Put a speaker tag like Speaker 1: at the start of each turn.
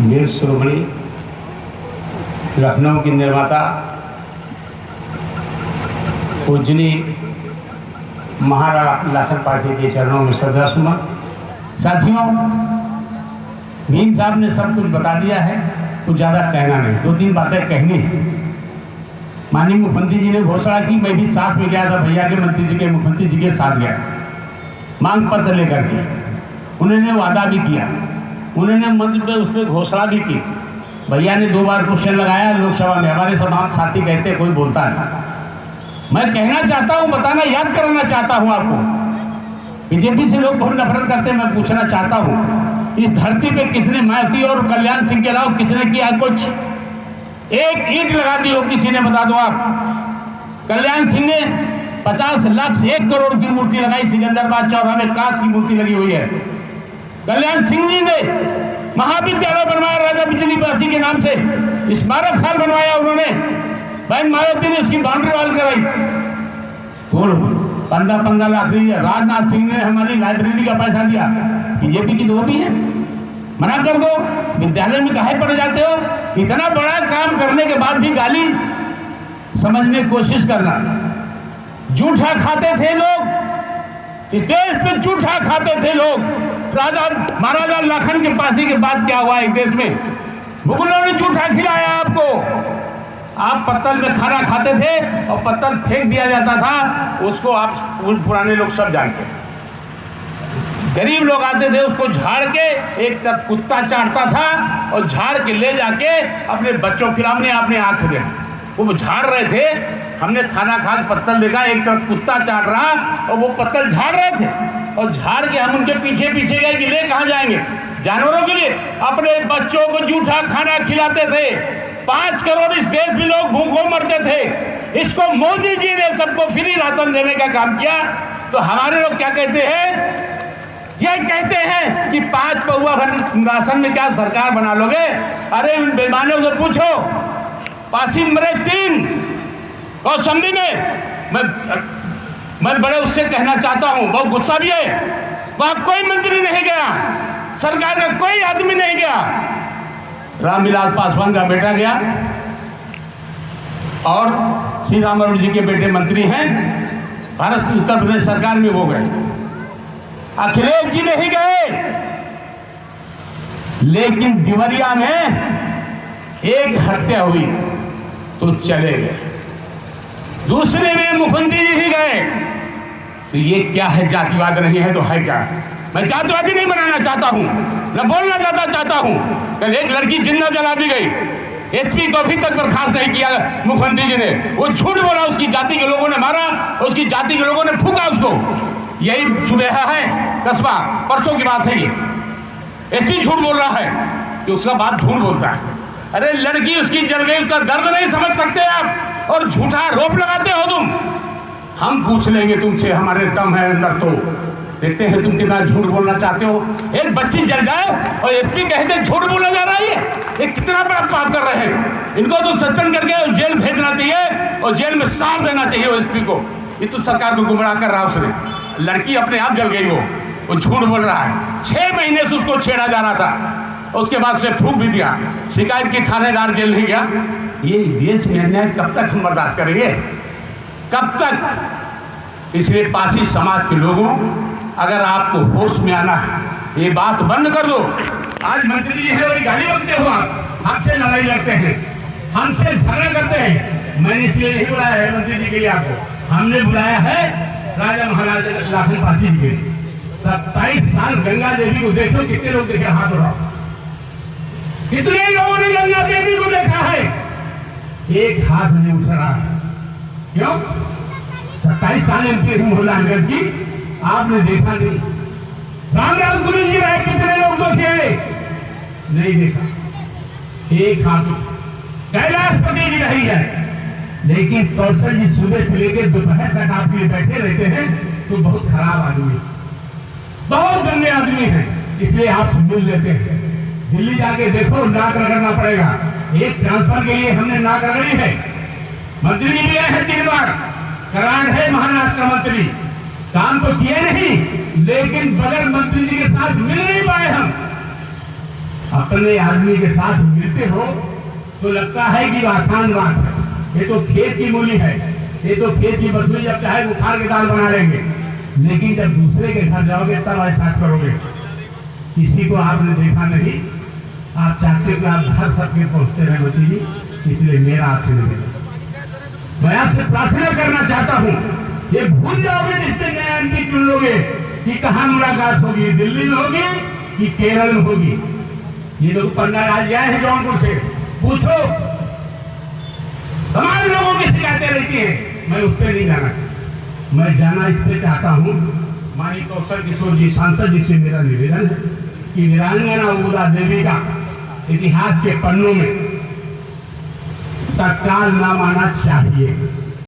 Speaker 1: वीर शिरोमणि लखनऊ की निर्माता पूजनी महाराणा लाखन पाटिल के चरणों में श्रद्धा सुमन। साथियों, भीम साहब ने सब कुछ बता दिया है, कुछ ज़्यादा कहना नहीं, दो तीन बातें कहनी है। माननीय मुख्यमंत्री जी ने घोषणा की, मैं भी साथ में गया था, भैया के मंत्री जी के मुख्यमंत्री जी के साथ गया, मांग पत्र लेकर के। उन्होंने वादा भी किया, उन्होंने मंच पे उस पर घोषणा भी की। भैया ने 2 बार क्वेश्चन लगाया लोकसभा में, हमारे समाज साथी कहते कोई बोलता नहीं। मैं कहना चाहता हूँ, बताना याद कराना चाहता हूँ आपको। बीजेपी से लोग बहुत नफरत करते हैं, मैं पूछना चाहता हूँ, इस धरती पे किसने मायावती और कल्याण सिंह के अलावा किसने किया कुछ? एक ईंट लगा दी हो किसी ने, बता दो आप। कल्याण सिंह ने 50 लाख से 1 करोड़ की मूर्ति लगाई, सिकंदराबाद चौराहे में कांच की मूर्ति लगी हुई है। कल्याण सिंह जी ने महाविद्यालय बनवाया राजा बिजली पासी के नाम से, स्मारक स्थल बनवाया उन्होंने। बहन मायावती ने उसकी बाउंड्री वॉल कराई, बोल 15-15 लाख दी। राजनाथ सिंह ने हमारी लाइब्रेरी का पैसा दिया। बीजेपी की तो भी है, मना कर दो, विद्यालय में काहे पढ़ जाते हो? इतना बड़ा काम करने के बाद भी गाली समझने की कोशिश करना। जूठा खाते थे लोग, इस देश पे जूठा खाते थे लोग। राजा महाराजा लाखन के पासी के बाद क्या हुआ इस देश में? मुगलों ने जूठा खिलाया आपको। आप पत्तल में खाना खाते थे और पत्तल फेंक दिया जाता था, उसको आप पुराने लोग सब जानते हैं। गरीब लोग आते थे, उसको झाड़ के एक तरफ कुत्ता चाटता था और झाड़ के ले जाके अपने बच्चों के हमने अपने आँख से देखा, वो झाड़ रहे थे। हमने खाना खा के पत्तल देखा, एक तरफ कुत्ता चाट रहा और वो पत्तल झाड़ रहे थे, और झाड़ के हम उनके पीछे पीछे गए कि ले कहाँ जाएंगे? जानवरों के लिए अपने बच्चों को जूठा खाना खिलाते थे। 5 करोड़ इस देश में लोग भूखों मरते थे। इसको मोदी जी ने सबको फ्री राशन देने का काम किया। तो हमारे लोग क्या कहते हैं? ये कहते हैं कि 5 पौवा राशन में क्या सरकार बना लोगे? अरे उन बेईमानों से पूछो, पासी मरे 3 कौशाम्बी में। मैं बड़े उससे कहना चाहता हूँ, बहुत गुस्सा भी है, वहाँ कोई मंत्री नहीं गया, सरकार का कोई आदमी नहीं गया। रामविलास पासवान का बेटा गया और श्री राम जी के बेटे मंत्री हैं, भारत उत्तर प्रदेश सरकार में वो गए। अखिलेश जी नहीं गए। लेकिन देवरिया में एक हत्या हुई तो चले गए, दूसरे में मुख्यमंत्री जी ही गए। तो ये क्या है? जातिवाद नहीं है तो है क्या? मैं जातिवादी नहीं बनाना चाहता हूँ, न बोलना चाहता हूँ। कल एक लड़की जिंदा जला दी गई, एसपी को अभी तक बर्खास्त नहीं किया मुख्यमंत्री जी ने। वो झूठ बोला, उसकी जाति के लोगों ने मारा, उसकी जाति के लोगों ने फूका उसको। यही सुबह है कस्बा, परसों की बात है ये। एसपी झूठ बोल रहा है कि उसका बाप झूठ बोलता है। अरे लड़की उसकी जल गई, उसका दर्द नहीं समझ सकते आप और झूठा आरोप लगाते हो तुम। हम पूछ लेंगे तुमसे, हमारे दम है अंदर तो देखते हैं तुम कितना झूठ बोलना चाहते हो। एक बच्ची जल जाए और एसपी कहते झूठ बोला जा रहा है, ये कितना बड़ा पाप कर रहे हैं। इनको तो सस्पेंड करके जेल भेजना चाहिए और जेल में साड़ देना चाहिए एसपी को। ये तो सरकार को गुमराह कर रहा है उसने। लड़की अपने आप जल गई, वो झूठ बोल रहा है। 6 महीने से उसको छेड़ा जा रहा था, उसके बाद उसे फूंक भी दिया। शिकायत की, थानेदार जेल नहीं गया। ये देश में अन्याय कब तक हम बर्दाश्त करेंगे? कब तक? इसलिए पासी समाज के लोगों, अगर आपको होश में आना है, ये बात बंद कर दो। आज मंत्री जी है वही गाली बकते हो, आप हमसे लड़ाई लड़ते हैं, हमसे झगड़ा करते हैं। मैंने इसलिए नहीं बुलाया है मंत्री जी के लिए आपको, हमने बुलाया है राजा महाराजा लाखन पासी जी के। 27 साल गंगा देवी को देखो, कितने लोग देखे? हाथ उठाओ। कितने लोगों ने गंगा देवी को देखा है? एक हाथ नहीं उठ रहा। क्यों? 27 साल एमपी मोहल्ला अंगद की आपने देखा नहीं। रामराज गुरु जी रहे, कितने लोग देखे? नहीं देखा। एक हाथ। कैलाशपति जी रही है, लेकिन कौशल जी सुबह से लेकर दोपहर तक आपके लिए बैठे रहते हैं। तो बहुत खराब आदमी, बहुत गंदे आदमी है, इसलिए आप मिल लेते हैं। दिल्ली जाके देखो, नाक रगड़ना पड़ेगा। एक ट्रांसफर के लिए हमने नाक रगड़ी है। मंत्री जी भी आए हैं 3 बार, कराड़ है महाराष्ट्र का मंत्री, काम तो किए नहीं, लेकिन बगैर मंत्री जी के साथ मिल नहीं पाए हम। अपने आदमी के साथ मिलते हो तो लगता है कि आसान बात है, ये तो खेत की मूली है, ये तो खेत की बसुई, जब चाहे बुखार के दाल बना लेंगे। लेकिन जब दूसरे के घर जाओगे तब एहसास करोगे किसी को आपने देखा नहीं, आप चाहते हो आप घर सबके पहुंचते रहे मती जी, इसलिए मेरा आपसे निवेदन, मैं आपसे प्रार्थना करना चाहता हूँ, ये भूल जाओगे रिश्ते नए चुन लोगे कि कहाँ मुलाकात होगी, दिल्ली में होगी कि केरल में होगी। ये लोग पंडा राज आए हैं जौनपुर से, पूछो, तमाम लोगों की शिकायतें रहती हैं, मैं उस पर नहीं जाना, मैं जाना इस पे चाहता हूँ। माननीय कौशल किशोर जी सांसद जी से मेरा निवेदन है कि वीरांगना उदा देवी का इतिहास के पन्नों में तत्काल नाम आना चाहिए।